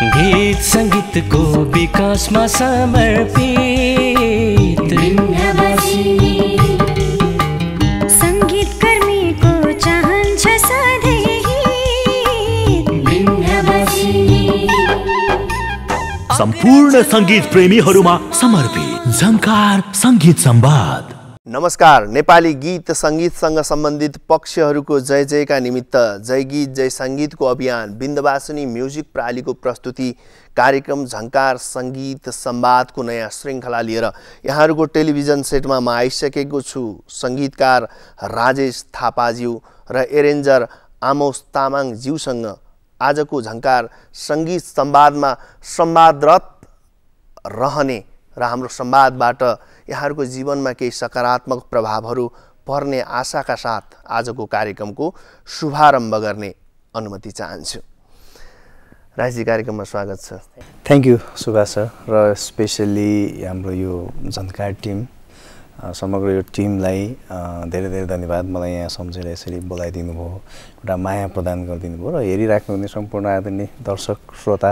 गीत संगीतको विकासमा समर्पित संगीतकर्मीको चाहन्छ सधैँ सम्पूर्ण संगीत प्रेमीहरूमा समर्पित झङ्कार संगीत संवाद। नमस्कार। नेपाली गीत संगीतसँग सम्बन्धित पक्षहरूको जय जयका निमित्त जय गीत जय संगीतको अभियान बिन्दवासिनी म्युजिक प्रालीको प्रस्तुति कार्यक्रम झङ्कार संगीत संवादको नयाँ श्रृङ्खला लिएर यहाँहरूको टेलिभिजन सेटमा म आइसकेको छु। संगीतकार राजेश थापाज्यू र एरेन्जर आमोस तामाङज्यूसँग आजको झङ्कार संगीत संवादमा संवादरत रहने र हाम्रो संवादबाट यहाँहरूको जीवनमा केही सकारात्मक प्रभावहरू पर्ने आशाका साथ आजको कार्यक्रमको शुभारम्भ गर्ने अनुमति चाहन्छु। राजजी, कार्यक्रममा स्वागत छ। थ्याङ्क यू सुभाष सर र स्पेसली हाम्रो यो झन्कार टिम समग्र यो टिमलाई धेरै धेरै धन्यवाद। मलाई यहाँ सम्झेर यसरी बोलाइदिनु भयो, एउटा माया प्रदान गरिदिनु भयो र हेरिराख्नुहुने सम्पूर्ण आदरणीय दर्शक श्रोता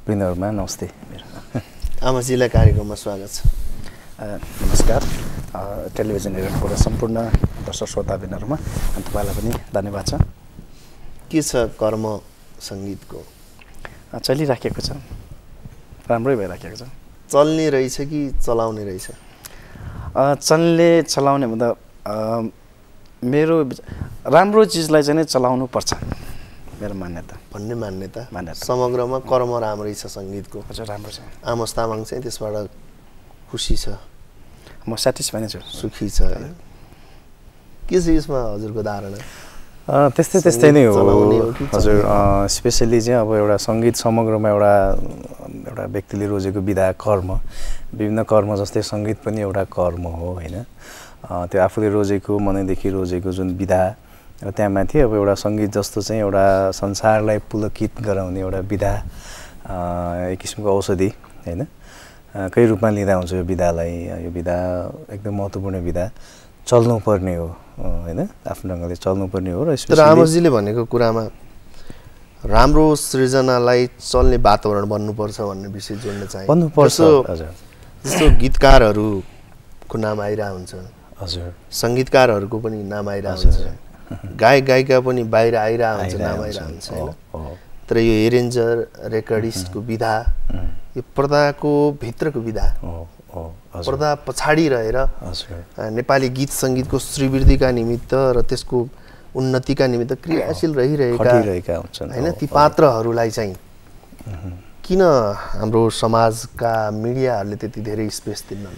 वृन्दहरूमा नमस्ते। आमाजीलाई कार्यक्रममा स्वागत छ। नमस्कार। टेलिभिजन हेरेर सम्पूर्ण दर्शक श्रोताबिनहरूमा तपाईँलाई पनि धन्यवाद छ। के छ कर्म सङ्गीतको? चलिराखेको छ, राम्रै भइराखेको छ। चल्ने रहेछ कि चलाउने रहेछ? चलाउने भन्दा मेरो राम्रो चिजलाई चाहिँ नै चलाउनु पर्छ, मेरो मान्यता। भन्ने मान्यता समग्रमा कर्म राम्रै छ सङ्गीतको? हजुर, राम्रो छ। आमोस तामाङ चाहिँ त्यसबाट खुसी छ? म सेटिस्फाई नै छु, सुखी छ। के छ यसमा हजुरको धारणा? त्यस्तै नै हो हजुर। स्पेसली चाहिँ अब एउटा सङ्गीत समग्रमा एउटा व्यक्तिले रोजेको विधा कर्म, विभिन्न कर्म जस्तै सङ्गीत पनि एउटा कर्म हो होइन। त्यो आफूले रोजेको मनैदेखि रोजेको जुन विधा र त्यहाँमाथि अब एउटा सङ्गीत जस्तो चाहिँ एउटा संसारलाई पुलकित गराउने एउटा विधा, एक किसिमको औषधि होइन, कही रूपमा लिँदा हुन्छ यो विधालाई। यो विधा एकदम महत्त्वपूर्ण विधा, चल्नुपर्ने हो होइन, आफ्नो ढङ्गले चल्नुपर्ने हो। र तर आमोसजीले भनेको कुरामा राम्रो सृजनालाई चल्ने वातावरण बन्नुपर्छ भन्ने विषय जोड्न चाहे। बन्नुपर्छ हजुर। जस्तो गीतकारहरूको नाम आइरहेको हुन्छ, हजुर, सङ्गीतकारहरूको पनि नाम आइरहेको हुन्छ, गायक गायिका पनि बाहिर आइरहेको हुन्छ, नाम आइरहेको हुन्छ होइन। तर यो एरेन्जर रेकर्डिस्टको विधा, यो पर्दाको भित्रको विधा, पर्दा पछाडि रहेर नेपाली गीत सङ्गीतको श्रीवृद्धिका निमित्त र त्यसको उन्नतिका निमित्त क्रियाशील रहिरहेका होइन ती पात्रहरूलाई चाहिँ किन हाम्रो समाजका मिडियाहरूले त्यति धेरै स्पेस दिन्नन्?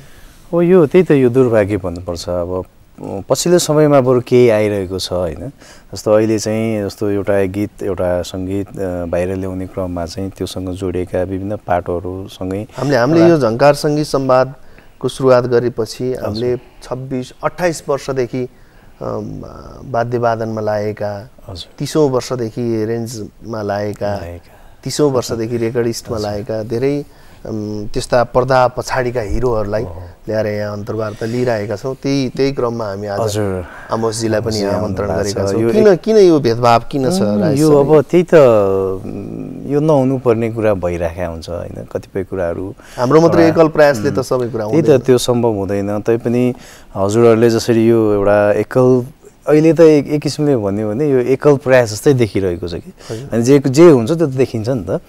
हो, यो त्यही त यो दुर्भाग्य भन्नुपर्छ। अब पछिल्लो समयमा बरु केही आइरहेको छ होइन। जस्तो अहिले चाहिँ जस्तो एउटा गीत एउटा सङ्गीत बाहिर ल्याउने क्रममा चाहिँ त्योसँग जोडिएका विभिन्न पाटोहरूसँगै हामीले यो झङ्कार सङ्गीत संवादको सुरुवात गरेपछि हामीले 26-28 वर्षदेखि वाद्यवादनमा लागेका, 30औं वर्षदेखि रेन्जमा लागेका, 30औं वर्षदेखि रेकर्डिस्टमा लागेका धेरै त्यस्ता पर्दा पछाडिका हिरोहरूलाई ल्याएर यहाँ अन्तर्वार्ता लिइरहेका छौँ। त्यही क्रममा हामी आज आमोसजीलाई पनि आमन्त्रण गरेका छौँ। किन यो भेदभाव किन छ? यो अब त्यही त यो नहुनुपर्ने कुरा भइरहेको हुन्छ होइन। कतिपय कुराहरू हाम्रो मात्रै एकल प्रयासले त सबै कुरा त्यही त त्यो सम्भव हुँदैन। तैपनि हजुरहरूले जसरी यो एउटा एकल अहिले त एक किसिमले भन्यो भने यो एकल प्रयास जस्तै देखिरहेको छ कि, अनि जे हुन्छ त्यो त देखिन्छ नि त।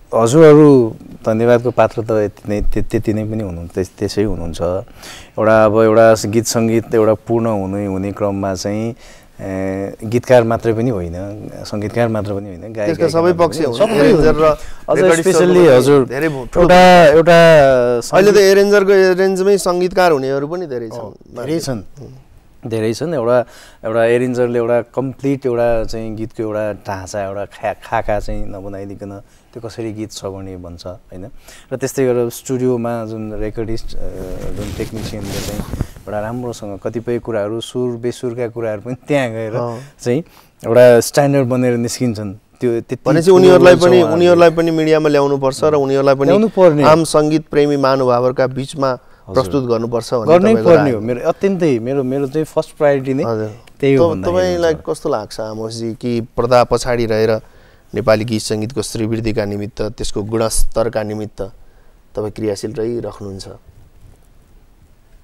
हजुरहरू धन्यवादको पात्र त त्यति नै पनि हुनुहुन्छ, त्यसै हुनुहुन्छ। एउटा गीत सङ्गीत एउटा पूर्ण हुने क्रममा चाहिँ गीतकार मात्रै पनि होइन, सङ्गीतकार मात्र पनि होइन, गायक सबै पक्ष स्पेसल्ली हजुर एउटा अहिले त एरेन्जरको एरेन्जमै सङ्गीतकार हुनेहरू पनि धेरै छन्। एउटा एरेन्जरले एउटा कम्प्लिट एउटा चाहिँ गीतको एउटा ढाँचा एउटा खाका चाहिँ नबनाइदिकन त्यो कसरी गीत छ भने भन्छ होइन। र त्यस्तै गरेर स्टुडियोमा जुन रेकर्डिस्ट जुन टेक्निसियनले चाहिँ एउटा राम्रोसँग कतिपय कुराहरू सुर बेसुरका कुराहरू पनि त्यहाँ गएर चाहिँ एउटा स्ट्यान्डर्ड बनेर निस्किन्छन्। त्यो भनेपछि उनीहरूलाई पनि मिडियामा ल्याउनु पर्छ र उनीहरूलाई पनि आम सङ्गीत प्रेमी महानुभावहरूका बिचमा प्रस्तुत गर्नुपर्छ गर्नै पर्ने हो। मेरो अत्यन्तै मेरो चाहिँ फर्स्ट प्रायोरिटी नै त्यही हो। तपाईँलाई कस्तो लाग्छ आमोसजी कि पर्दा पछाडि रहेर नेपाली गीत सङ्गीतको श्रीवृद्धिका निमित्त त्यसको गुणस्तरका निमित्त तपाईँ क्रियाशील रहिरहनुहुन्छ।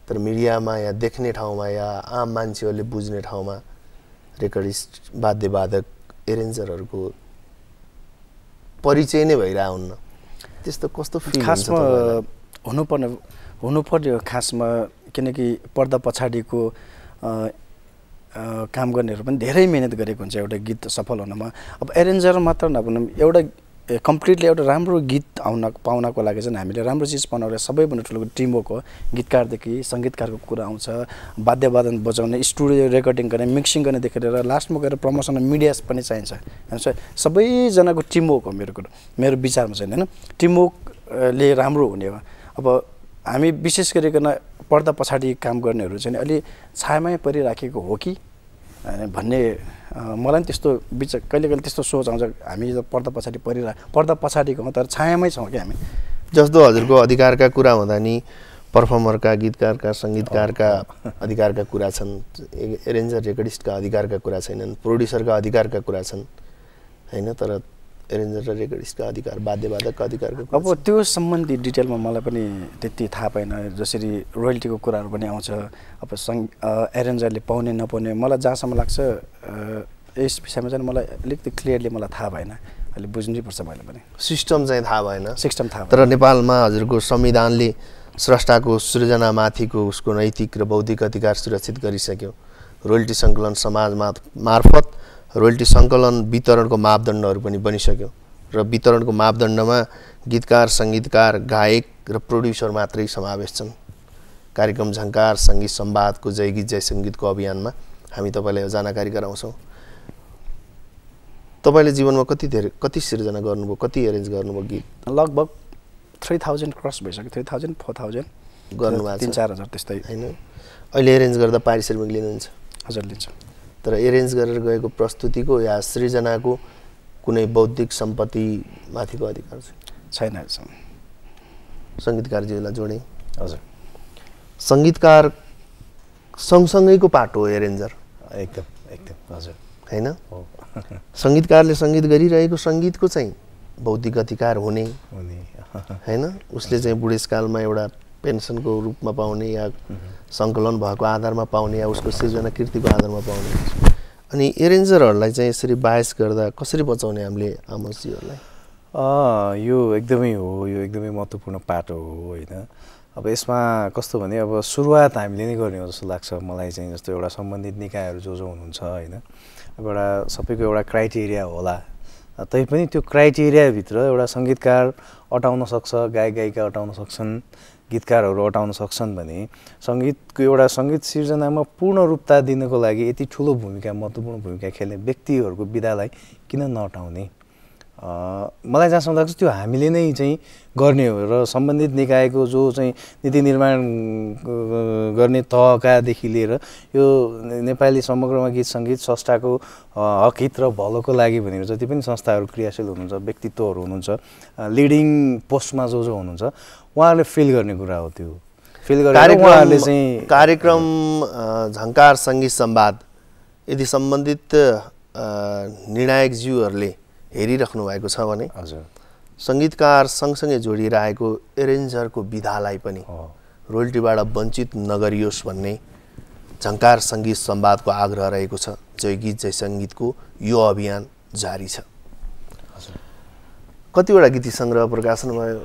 तर मिडियामा या देख्ने ठाउँमा या आम मान्छेहरूले बुझ्ने ठाउँमा रेकर्डिस्ट वाद्यवादक एरेन्जरहरूको परिचय नै भइरहन्न। त्यस्तो कस्तो फिल हुन्छ खासमा तपाईँलाई? हुनुपर्यो खासमा, किनकि पर्दा पछाडिको काम गर्नेहरू पनि धेरै मिहिनेत गरेको हुन्छ एउटा गीत सफल हुनमा। अब एरेन्जर मात्र नभनौँ, एउटा कम्प्लिटली एउटा राम्रो गीत पाउनको लागि चाहिँ हामीले राम्रो चिज पाउनको लागि सबैभन्दा ठुलो टिमवर्क हो। गीतकारदेखि सङ्गीतकारको कुरा आउँछ, वाद्यवादन बजाउने, स्टुडियो रेकर्डिङ गर्ने, मिक्सिङ गर्नेदेखि लिएर लास्टमा गएर प्रमोसन मिडिया पनि चाहिन्छ। सबैजनाको टिमवर्क हो मेरो विचारमा चाहिँ, होइन? टिमवर्कले राम्रो हुने हो। अब हामी विशेष गरिकन पर्दा पछाडि काम गर्नेहरू चाहिँ अलि छायामै परिराखेको हो कि भन्ने मलाई पनि त्यस्तो कहिले कहिले त्यस्तो सोच आउँछ। हामी पर्दा पछाडिको हौँ तर छायामै छौँ कि हामी। जस्तो हजुरको अधिकारका कुरा हुँदा नि पर्फर्मरका, गीतकारका, सङ्गीतकारका अधिकारका कुरा छन्, एरेन्जर रेकर्डिस्टका अधिकारका कुरा छैनन्, प्रोड्युसरका अधिकारका कुरा छन्, होइन? तर एरेन्जर र रेकर्डिस्टका अधिकार, वाद्यवादकका अधिकारका कुरा अब त्यो सम्बन्धी डिटेलमा मलाई पनि त्यति थाहा पाएन। जसरी रोयल्टीको कुराहरू पनि आउँछ, अब एरेन्जरले पाउने नपाउने, मलाई जहाँसम्म लाग्छ यस विषयमा चाहिँ मलाई अलिकति क्लियरली मलाई थाहा भएन। अहिले बुझ्नै पर्छ मैले पनि। सिस्टम चाहिँ थाहा भएन। सिस्टम थाहा तर नेपालमा हजुरको संविधानले स्रष्टाको सृजनामाथिको उसको नैतिक र बौद्धिक अधिकार सुरक्षित गरिसक्यो। रोयल्टी सङ्कलन समाज मार्फत रोयल्टी सङ्कलन वितरणको मापदण्डहरू पनि बनिसक्यो र वितरणको मापदण्डमा गीतकार, सङ्गीतकार, गायक र प्रोड्युसर मात्रै समावेश छन्। कार्यक्रम झङ्कार सङ्गीत संवादको जय गीत जय सङ्गीतको अभियानमा हामी तपाईँलाई यो जानकारी गराउँछौँ। तपाईँले जीवनमा कति सिर्जना गर्नुभयो, कति एरेन्ज गर्नुभयो गीत? लगभग 3000 क्रस भइसक्यो। 3000 4000 गर्नुभएको छ। 3-4 हजार त्यस्तै, होइन? अहिले एरेन्ज गर्दा पारिश्रमिक लिनुहुन्छ? हजुर लिन्छ। तर एरेन्ज गरेर गएको प्रस्तुतिको या सृजनाको कुनै बौद्धिक सम्पत्ति माथिको अधिकार छैन। सङ्गीतकारजीलाई जोडेँ। हजुर, सङ्गीतकार सँगसँगैको पाटो हो एरेन्जर। एकदम हजुर, होइन? सङ्गीतकारले सङ्गीत गरिरहेको सङ्गीतको चाहिँ बौद्धिक अधिकार हुने, होइन? उसले चाहिँ बुढेसकालमा एउटा पेन्सनको रूपमा पाउने या सङ्कलन भएको आधारमा पाउने या उसको सृजना कृतिको आधारमा पाउने। अनि एरेन्जरहरूलाई चाहिँ यसरी बायस गर्दा कसरी बचाउने हामीले आमोसजीहरूलाई? यो एकदमै हो, यो एकदमै महत्त्वपूर्ण पाटो हो, होइन? अब यसमा कस्तो भने अब सुरुवात हामीले नै गर्ने हो जस्तो लाग्छ मलाई चाहिँ। जस्तो एउटा सम्बन्धित निकायहरू जो हुनुहुन्छ, होइन? अब एउटा सबैको एउटा क्राइटेरिया होला, तैपनि त्यो क्राइटेरियाभित्र एउटा सङ्गीतकार अटाउन सक्छ, गायक गायिका अटाउन सक्छन्, गीतकारहरू अटाउन सक्छन् भने सङ्गीतको एउटा सङ्गीत सिर्जनामा पूर्ण रूपता दिनको लागि यति ठुलो भूमिका, महत्त्वपूर्ण भूमिका खेल्ने व्यक्तिहरूको विधालाई किन नअटाउने? मलाई जहाँसम्म लाग्छ त्यो हामीले नै चाहिँ गर्ने हो। र सम्बन्धित निकायको जो चाहिँ नीति निर्माण गर्ने तहकादेखि लिएर यो नेपाली समग्रमा गीत सङ्गीत संस्थाको हक हित र भलोको लागि भनेर जति पनि संस्थाहरू क्रियाशील हुनुहुन्छ, व्यक्तित्वहरू हुनुहुन्छ, लिडिङ पोस्टमा जो हुनुहुन्छ, उहाँहरूले फिल गर्ने कुरा हो। त्यो फिल गरेर उहाँहरूले चाहिँ कार्यक्रम झङ्कार सङ्गीत संवाद यदि सम्बन्धित निर्णायकज्यूहरूले हेरिराख्नु भएको छ भने हजुर सङ्गीतकार सँगसँगै जोडिएर आएको एरेन्जरको विधालाई पनि रोयल्टीबाट वञ्चित नगरियोस् भन्ने झङ्कार सङ्गीत संवादको आग्रह रहेको छ। जय गीत जय सङ्गीतको यो अभियान जारी छ। कतिवटा गीत सङ्ग्रह प्रकाशन भयो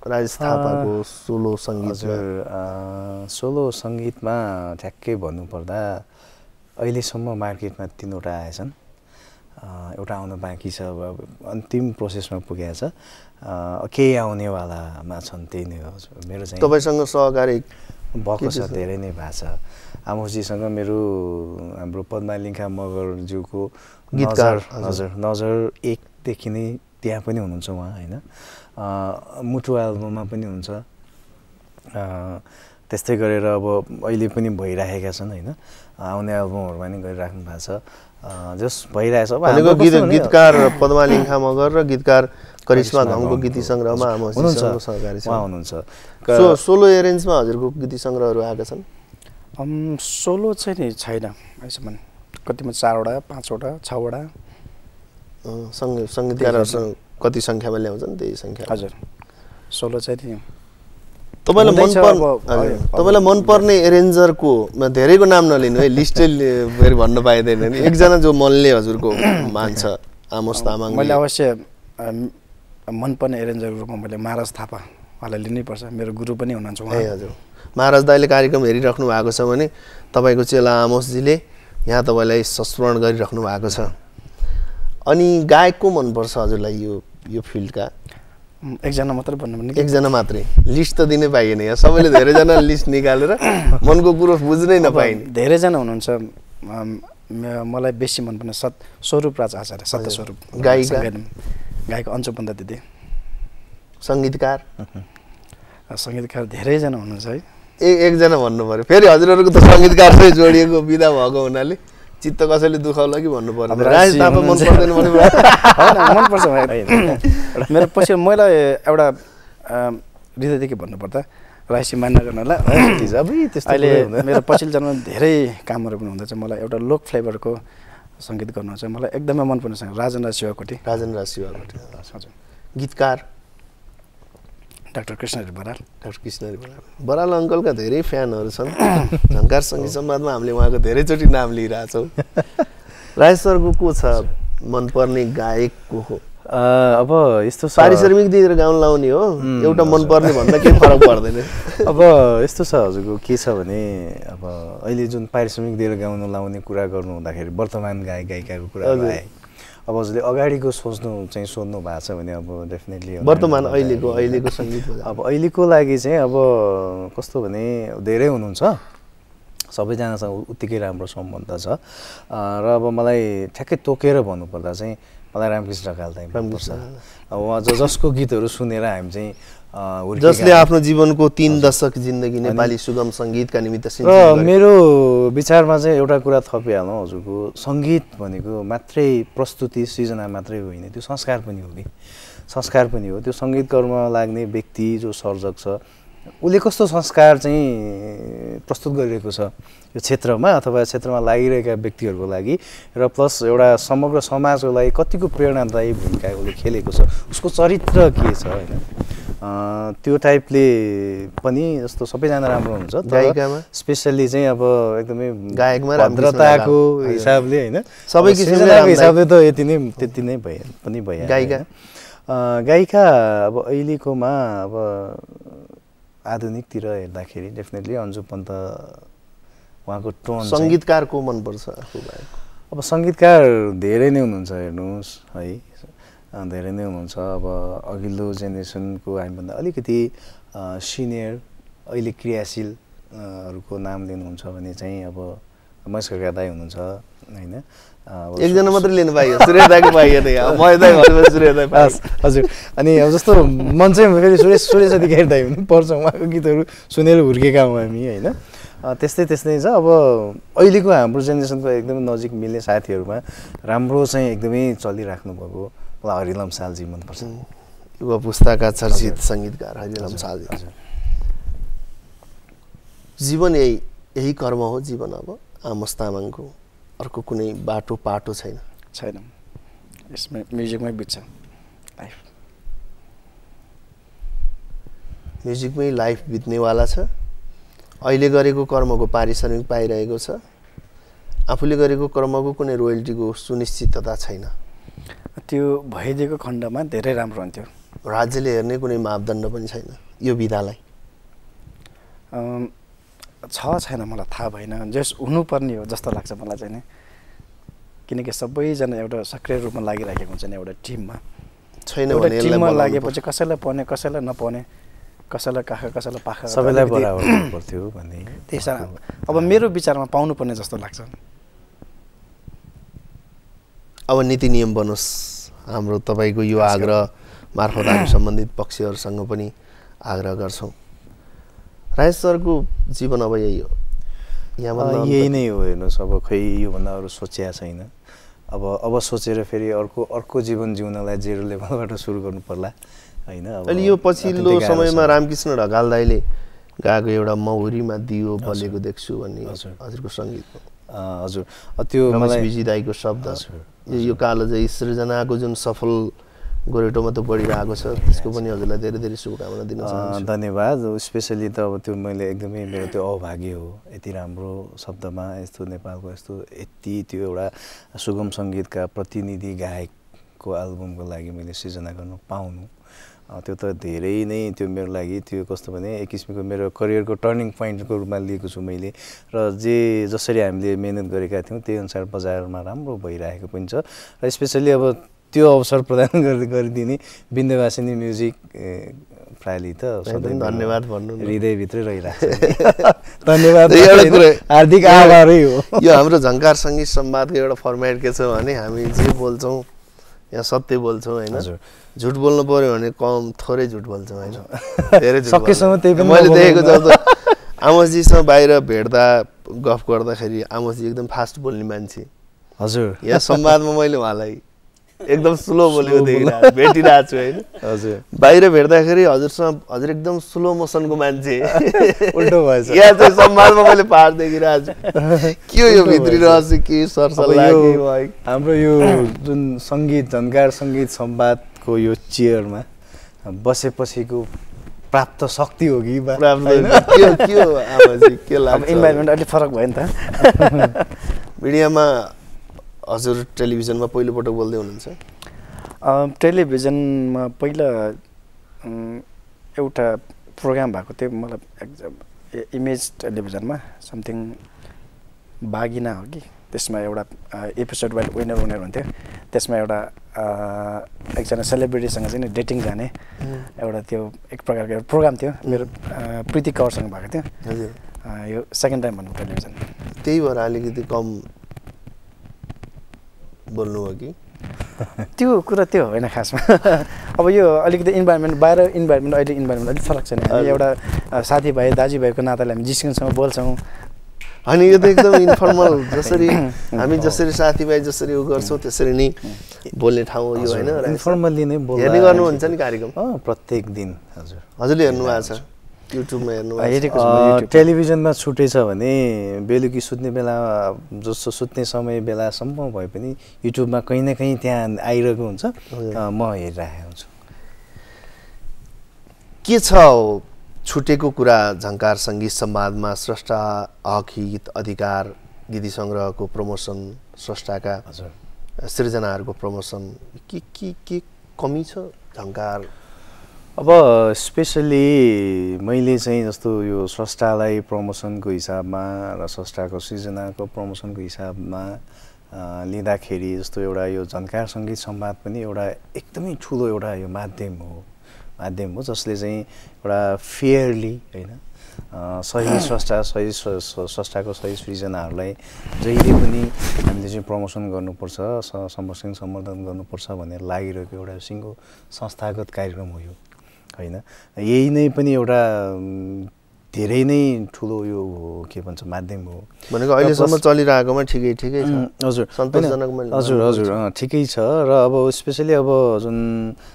राजेश थापाको सोलो सङ्गीतमा? सोलो सङ्गीतमा ठ्याक्कै भन्नुपर्दा अहिलेसम्म मार्केटमा 3वटा आएछन्, एउटा आउन बाँकी छ, अब अन्तिम प्रोसेसमा पुगेको छ, केही आउनेवालामा छन्। त्यही नै हो मेरो चाहिँ। तपाईँसँग सहकारी भएको छ, धेरै नै भएको छ। आमोसजीसँग मेरो हाम्रो पद्मालिङ्खा मगरज्यूको गीतकार हजुर नजर 1 देखि नै त्यहाँ पनि हुनुहुन्छ उहाँ, होइन? मुटु एल्बममा पनि हुन्छ। त्यस्तै गरेर अब अहिले पनि भइरहेका छन्, होइन? आउने एल्बमहरूमा नि गरिराख्नु भएको छ, जस भइरहेछ। अब गीतकार पद्मालिङ्खा मगर र गीतकार करिश्मा घमको गीत सङ्ग्रहमा आमोसजीसँग सहकारी छ, उहाँ हुनुहुन्छ। सोलो एरेन्जमा हजुरको गीत सङ्ग्रहहरू आएका छन्? सोलो चाहिँ नि छैन अहिलेसम्म। कतिमा 4वटा 5वटा 6वटा सङ्गीतकारहरूसँग कति सङ्ख्यामा ल्याउँछन् त्यही सङ्ख्या हजुर 16 चाहिँ तपाईँलाई मनपर्ने एरेन्जरको धेरैको नाम नलिनु है लिस्टै फेरि भन्न पाइँदैन नि एकजना जो मनले हजुरको मान्छ आमोस तामाङ मैले अवश्य मनपर्ने एरेन्जरको मैले महाराज थापा उहाँलाई लिनैपर्छ मेरो गुरु पनि हुनुहुन्छ उहाँ हजुर महाराज दाइले कार्यक्रम हेरिराख्नु भएको छ भने तपाईँको चेला आमोसजीले यहाँ तपाईँलाई संस्मरण गरिराख्नु भएको छ अनि गायक को मनपर्छ हजुरलाई यो फिल्डका एकजना मात्र भन्नु भने एकजना मात्रै लिस्ट त दिनै पाइएन यहाँ सबैले धेरैजना लिस्ट निकालेर मनको कुरो बुझ्नै नपाइने धेरैजना हुनुहुन्छ मलाई बेसी मनपर्ने स्वरूप राज आचार्य सत्य स्वरूप गायक अन्चु पन्त दिदी सङ्गीतकार धेरैजना हुनुहुन्छ है एकजना भन्नु पर्यो फेरि हजुरहरूको त सङ्गीतकारले जोडिएको विधा भएको हुनाले चित्त कसैले दुखाउला कि भन्नु पर्यो राजेश थापा मन पर्दैन भने मनपर्छ मेरो पछि मलाई एउटा हृदयदेखि भन्नुपर्दा रायसी मान्न गर्नलाई अहिले मेरो पछिल्लो जन्ममा धेरै कामहरू पनि हुँदैछ मलाई एउटा लोक फ्लेभरको सङ्गीत गर्नु चाहिँ मलाई एकदमै मनपर्ने छ राजन राज शिवाकोटी हजुर गीतकार डाक्टर कृष्णहरि बराल बराल अङ्कलका धेरै फ्यानहरू छन् झङ्कार सङ्गीत संवादमा हामीले उहाँको धेरैचोटि नाम लिइरहेछौँ राजेश सरको को छ मनपर्ने गायक को हो अब यस्तो पारिश्रमिक दिएर गाउन लाउने हो एउटा मनपर्ने भन्दा केही फरक पर्दैन अब यस्तो छ हजुरको के छ भने अब अहिले जुन पारिश्रमिक दिएर गाउन लाउने कुरा गर्नु हुँदाखेरि वर्तमान गायक गायिकाको कुरा आए अब हजुरले अगाडिको सोध्नु भएको छ भने अब डेफिनेटली वर्तमान अहिलेको सङ्गीत अब अहिलेको लागि चाहिँ अब कस्तो भने धेरै हुनुहुन्छ सबैजनासँग उत्तिकै राम्रो सम्बन्ध छ र अब मलाई ठ्याक्कै तोकेर भन्नुपर्दा चाहिँ मलाई रामकृष्ण ढकाल दाइ मनपर्छ अब उहाँ जसको गीतहरू सुनेर हामी चाहिँ जसले आफ्नो जीवनको 3 दशक जिन्दगी नेपाली सुगम सङ्गीतका निमित्त मेरो विचारमा चाहिँ एउटा कुरा थपिहालौँ हजुरको सङ्गीत भनेको मात्रै प्रस्तुति सृजना मात्रै होइन त्यो संस्कार पनि हो कि संस्कार पनि हो त्यो सङ्गीत कर्ममा लाग्ने व्यक्ति जो सर्जक छ उसले कस्तो संस्कार चाहिँ प्रस्तुत गरिरहेको छ यो क्षेत्रमा अथवा क्षेत्रमा लागिरहेका व्यक्तिहरूको लागि र प्लस एउटा समग्र समाजको लागि कतिको प्रेरणादायी भूमिका उसले खेलेको छ उसको चरित्र के छ होइन त्यो टाइपले पनि जस्तो सबैजना राम्रो हुन्छ गायिकामा स्पेसल्ली चाहिँ अब एकदमै गायकमा भद्रताको हिसाबले होइन सबै किसिमको हिसाबले त त्यति नै पनि भयो गायिका अब अहिलेकोमा अब आधुनिकतिर हेर्दाखेरि डेफिनेटली अन्जु पन्त उहाँको टोन सङ्गीतकार को मनपर्छ अब सङ्गीतकार धेरै नै हुनुहुन्छ हेर्नुहोस् है धेरै नै हुनुहुन्छ अब अघिल्लो जेनेरेसनको हामीभन्दा अलिकति सिनियर अहिले क्रियाशीलहरूको नाम लिनुहुन्छ भने चाहिँ अब महेश खड्का दाइ हुनुहुन्छ होइन एकजना मात्रै लिनु पाइयो सूर्य दाइको पाइएन महेश दाइ भनेपछि सूर्य दाइ पास हजुर अनि अब जस्तो मन चाहिँ फेरि सुरेश अधिकारी दाइ हुनु पर्छ उहाँको गीतहरू सुनेर हुर्केका हौँ हामी होइन त्यस्तै छ अब अहिलेको हाम्रो जेनेरेसनको एकदमै नजिक मिल्ने साथीहरूमा राम्रो चाहिँ एकदमै चलिराख्नु भएको मलाई हरिलम सालजी मनपर्छ युवा पुस्ताका चर्चित सङ्गीतकार हरिलम सालजी जीवन यही कर्म हो जीवन अब आमोस तामाङको अर्को कुनै बाटो पाटो छैन यसमा म्युजिकमै बित्छ लाइफ म्युजिकमै लाइफ बित्नेवाला छ अहिले गरेको कर्मको पारिश्रमिक पाइरहेको छ आफूले गरेको कर्मको कुनै रोयल्टीको सुनिश्चितता छैन त्यो भइदिएको खण्डमा धेरै राम्रो हुन्थ्यो राज्यले हेर्ने कुनै मापदण्ड पनि छैन यो विधालाई छैन मलाई थाहा भएन जस हुनुपर्ने हो जस्तो लाग्छ मलाई चाहिँ नि किनकि सबैजना एउटा सक्रिय रूपमा लागिरहेको हुन्छ नि एउटा टिममा छैन भने टिममा लागेपछि कसैलाई पाउने कसैलाई नपाउने कसैलाई काखा कसैलाई पाखा सबैलाई बराबर पर्थ्यो भन्ने त्यसरी अब मेरो विचारमा पाउनुपर्ने जस्तो लाग्छ अब नीति नियम बनोस् हाम्रो तपाईँको यो आग्रह मार्फत हामी सम्बन्धित पक्षहरूसँग पनि आग्रह गर्छौँ राजेश सरको जीवन अब यही हो यही नै हो हेर्नुहोस् अब खै योभन्दा अरू सोचिया छैन अब सोचेर फेरि अर्को जीवन जिउनलाई जेरो लेभलबाट सुरु गर्नु पर्ला होइन अहिले यो पछिल्लो समयमा रामकृष्ण ढकाल दाइले गाएको एउटा मौरीमा दियो बलेको देख्छु भन्ने हजुरको सङ्गीतको हजुर त्यो मलाई विजय दाइको शब्द यो कालो चाहिँ सृजनाको जुन सफल गोरेटोमा त बढिरहेको छ त्यसको पनि हजुरलाई धेरै धेरै शुभकामना दिन चाहन्छु। धन्यवाद। स्पेसली त अब त्यो मैले एकदमै मेरो त्यो अभाग्य हो यति राम्रो शब्दमा यस्तो नेपालको यस्तो यति त्यो एउटा सुगम सङ्गीतका प्रतिनिधि गायकको एल्बमको लागि मैले सृजना गर्नु पाउनु त्यो त धेरै नै त्यो मेरो लागि त्यो कस्तो भने एक किसिमको मेरो करियरको टर्निङ पोइन्टको रूपमा लिएको छु मैले र जसरी हामीले मेहनत गरेका थियौँ त्यही अनुसार बजारमा राम्रो भइरहेको पनि छ र स्पेसली अब त्यो अवसर प्रदान गरिदिने विन्ध्यवासिनी म्युजिक प्रायले त सधैँ धन्यवाद भन्नु हृदयभित्रै रहिरहेको छ। धन्यवाद हार्दिक आभारै हो। यो हाम्रो झङ्कार सङ्गीत संवादको एउटा फर्मेट के छ भने हामी जे बोल्छौँ यहाँ सत्य बोल्छौँ होइन, झुट बोल्नु पर्यो भने कम थोरै झुट बोल्छौँ होइन, धेरै सकेसम्म त्यही पनि मैले देखेको जस्तो आमोसजीसँग बाहिर भेट्दा गफ गर्दाखेरि आमोसजी एकदम फास्ट बोल्ने मान्छे। हजुर यहाँ संवादमा मैले उहाँलाई एकदम स्लो बोलेको भेटिरहेको छु होइन। हजुर बाहिर भेट्दाखेरि हजुरसँग हजुर एकदम स्लो मोसनको मान्छे उल्टो भएछ। यहाँ चाहिँ संवादमा मैले पार देखिरहेको छु के हो यो भित्री रहस्य के सरसल्लाह हाम्रो यो जुन सङ्गीत झन्कार सङ्गीत संवादको यो चेयरमा बसेपछिको प्राप्त शक्ति हो कि के लाग्छ? इन्भाइरोमेन्ट अलिक फरक भयो नि त। मिडियामा हजुर टेलिभिजनमा पहिलोपटक बोल्दै हुनुहुन्छ? टेलिभिजनमा पहिला एउटा प्रोग्राम भएको थियो मतलब इमेज टेलिभिजनमा समथिङ बागिना हो कि त्यसमा एउटा एपिसोड वाइज विनर हुन्थ्यो। त्यसमा एउटा एकजना सेलिब्रिटीसँग चाहिँ डेटिङ जाने एउटा त्यो एक प्रकारको एउटा प्रोग्राम थियो मेरो प्रीति कौरसँग भएको थियो। हजुर यो सेकेन्ड टाइम भन्नु टेलिभिजन। त्यही भएर अलिकति कम बोल्नु हो कि? त्यो कुरा त्यो होइन खासमा। अब यो अलिकति इन्भाइरोमेन्ट बाहिर इन्भाइरोमेन्ट अहिले इन्भाइरोमेन्ट अलिक फरक छ नि। हामी एउटा साथीभाइ दाजुभाइको नाताले हामी जिस्किनसँग बोल्छौँ अनि यो त एकदम इन्फर्मल जसरी हामी जसरी साथीभाइ जसरी उ गर्छौँ त्यसरी नै बोल्ने ठाउँ हो यो होइन। इन्फर्मल्ली नै हेर्ने गर्नुहुन्छ नि कार्यक्रम? प्रत्येक दिन। हजुर हजुरले हेर्नु भएको छ युट्युबमा हेर्नु? टेलिभिजनमा छुटेछ भने बेलुकी सुत्ने बेला जस्तो सुत्ने समय बेलासम्म भए पनि युट्युबमा कहीँ न कहीँ त्यहाँ आइरहेको हुन्छ, म हेरिरहेको हुन्छु। के छ छुटेको कुरा झङ्कार सङ्गीत संवादमा? स्रष्टा हक हित अधिकार गीति सङ्ग्रहको प्रमोसन, स्रष्टाका सृजनाहरूको प्रमोसन के कमी छ झङ्कार? अब स्पेसली मैले चाहिँ जस्तो यो स्रष्टालाई प्रमोसनको हिसाबमा र स्रष्टाको सृजनाको प्रमोसनको हिसाबमा लिँदाखेरि जस्तो एउटा यो झन्कार सङ्गीत संवाद पनि एउटा एकदमै ठुलो एउटा यो माध्यम हो जसले चाहिँ एउटा फेयरली होइन सही स्रष्टा सही स्रष्टाको सही सृजनाहरूलाई जहिले पनि हामीले चाहिँ प्रमोसन गर्नुपर्छ, संरक्षण सम्वर्धन गर्नुपर्छ भनेर लागिरहेको एउटा सिङ्गो संस्थागत कार्यक्रम हो यो होइन। यही नै पनि एउटा धेरै नै ठुलो यो के भन्छ माध्यम हो भनेको अहिलेसम्म चलिरहेकोमा ठिकै छ। हजुर सन्तोषजनक? हजुर ठिकै छ। र अब स्पेसली अब जुन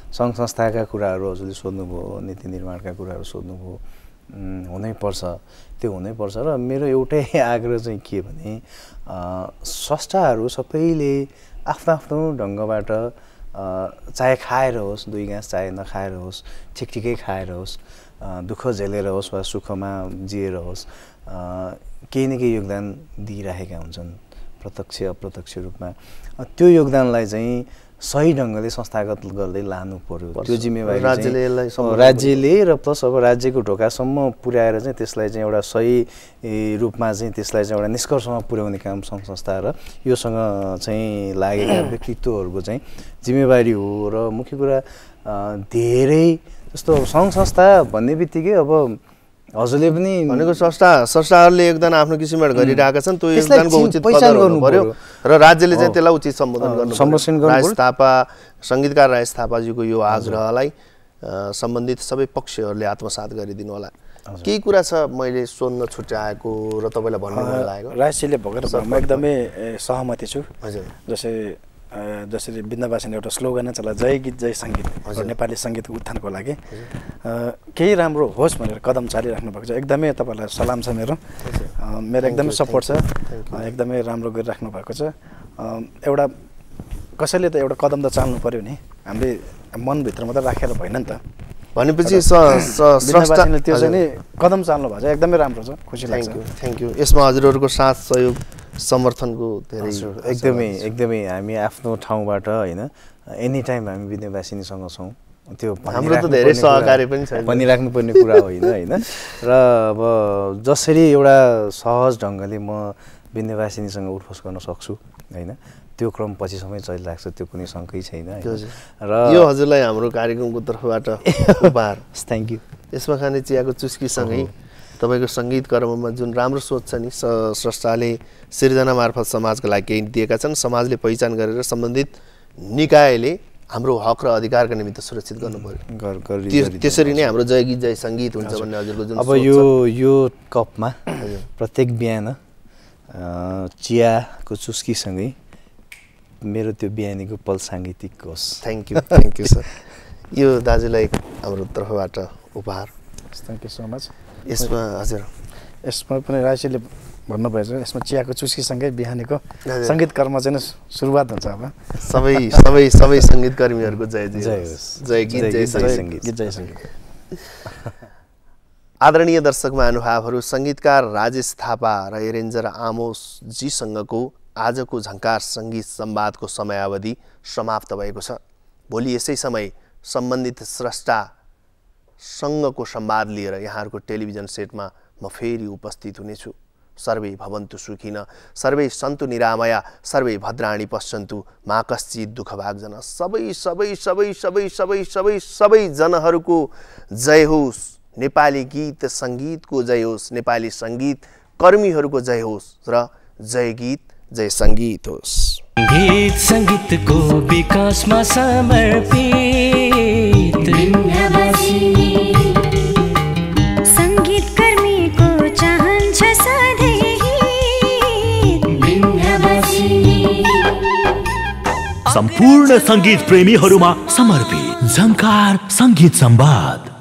सङ्घ संस्थाका कुराहरू हजुरले सोध्नुभयो, नीति निर्माणका कुराहरू सोध्नुभयो, हुनैपर्छ त्यो हुनैपर्छ। र मेरो एउटै आग्रह चाहिँ के भने स्रष्टाहरू सबैले आफ्नो आफ्नो ढङ्गबाट चाहे खाएर होस्, दुई घाँस चाहे नखाएर होस्, ठिकै खाएर होस्, दुःख झेलेर होस् वा सुखमा जिएर होस्, केही न केही योगदान दिइरहेका हुन्छन् प्रत्यक्ष अप्रत्यक्ष रूपमा। त्यो योगदानलाई चाहिँ सही ढङ्गले संस्थागत गर्दै लानु पर्यो। त्यो जिम्मेवारी राज्यले र प्लस अब राज्यको ढोकासम्म पुर्याएर चाहिँ त्यसलाई चाहिँ एउटा सही रूपमा चाहिँ त्यसलाई चाहिँ एउटा निष्कर्षमा पुर्याउने काम सङ्घ संस्था र योसँग चाहिँ लागेका व्यक्तित्वहरूको चाहिँ जिम्मेवारी हो। र मुख्य कुरा धेरै जस्तो सङ्घ संस्था भन्ने बित्तिकै अब हजुरले पनि भनेको संस्थाहरूले योगदान आफ्नो किसिमबाट गरिरहेका छन्, त्यो योगदानको उचित कदर गर्नु पर्यो र राज्यले चाहिँ त्यसलाई उचित सम्बोधन गर्नु पर्यो। राजेश थापा, सङ्गीतकार राजेश थापाजीको यो आग्रहलाई सम्बन्धित सबै पक्षहरूले आत्मसात गरिदिनु होला। केही कुरा छ मैले सोध्न छुट्याएको र तपाईँलाई भन्नु मन लागेको? राजेशजीले भोगेर म एकदमै सहमति छु। हजुर जसरी बिन्दवासिनी एउटा स्लोगन चला जय गीत जय सङ्गीत नेपाली सङ्गीतको उत्थानको लागि केही राम्रो होस् भनेर कदम चालिराख्नु भएको छ। एकदमै तपाईँलाई सलाम छ मेरो एकदमै सपोर्ट छ, एकदमै राम्रो गरिराख्नु भएको छ। एउटा कसैले त एउटा कदम त चाल्नु पर्यो नि, हामीले मनभित्र मात्रै राखेर भएन नि त। भनेपछि बिन्दाबासीले त्यो चाहिँ नि कदम चाल्नु भएको छ, एकदमै राम्रो छ, खुसी लाग्छ। Thank you. यसमा हजुरहरूको साथ सहयोग समर्थनको धेरै एकदमै हामी आफ्नो ठाउँबाट होइन एनी टाइम हामी बिन्दाबासिनीसँग छौँ। त्यो हाम्रो त धेरै सहकारी पनि छ, भनिराख्नुपर्ने कुरा होइन होइन। र अब जसरी एउटा सहज ढङ्गले म बिन्दाबासिनीसँग उठबस गर्न सक्छु होइन, त्यो क्रम पछिसम्म चलिरहेको छ, त्यो कुनै शङ्कै छैन। र यो हजुरलाई हाम्रो कार्यक्रमको तर्फबाट उपहार। Thank you. यसमा खाने चियाको चुस्कीसँगै तपाईँको सङ्गीत कर्ममा जुन राम्रो सोच छ नि, स्रष्टाले सिर्जना मार्फत समाजको लागि केही दिएका छन्, समाजले पहिचान गरेर सम्बन्धित निकायले हाम्रो हक र अधिकारका निमित्त सुरक्षित गर्नु पर्यो। त्यसरी नै हाम्रो जय गीत जय सङ्गीत हुन्छ भन्ने हजुरको जुन अब यो कपमा प्रत्येक बिहान चियाको चुस्कीसँगै मेरो त्यो बिहानीको पल साङ्गीतिक होस्। Thank you sir. यो दाजुलाई हाम्रो तर्फबाट उपहार। Thank you so much. यसमा हजुर यसमा पनि राजेशले भन्नुभएछ, यसमा चियाको चुस्कीसँगै बिहानीको सङ्गीत कर्म चाहिँ सुरुवात हुन्छ। अब सबै सङ्गीतकर्मीहरूको जय होस्। जय गीत जय सङ्गीत। आदरणीय दर्शक महानुभावहरू, सङ्गीतकार राजेश थापा र एरेन्जर आमोस जीसँगको आजको झङ्कार सङ्गीत संवादको समयावधि समाप्त भएको छ। भोलि यसै समय सम्बन्धित स्रष्टासँगको संवाद लिएर यहाँहरूको टेलिभिजन सेटमा म फेरि उपस्थित हुनेछु। सर्वे भवन्तु सुखिन, सर्वे सन्तु निरामया, सर्वे भद्राणि पश्यन्तु, मा कश्चित् दुःख भाग्जन। सबै जनहरूको जय होस्, नेपाली गीत सङ्गीतको जय होस्, नेपाली सङ्गीत कर्मीहरूको जय होस् र जय गीत जय सङ्गीत होस्। गीत सङ्गीतको विकासमा समर्पित सङ्गीत कर्मीको चाहन्छ सधैँ सम्पूर्ण सङ्गीत प्रेमीहरूमा समर्पित झङ्कार सङ्गीत संवाद।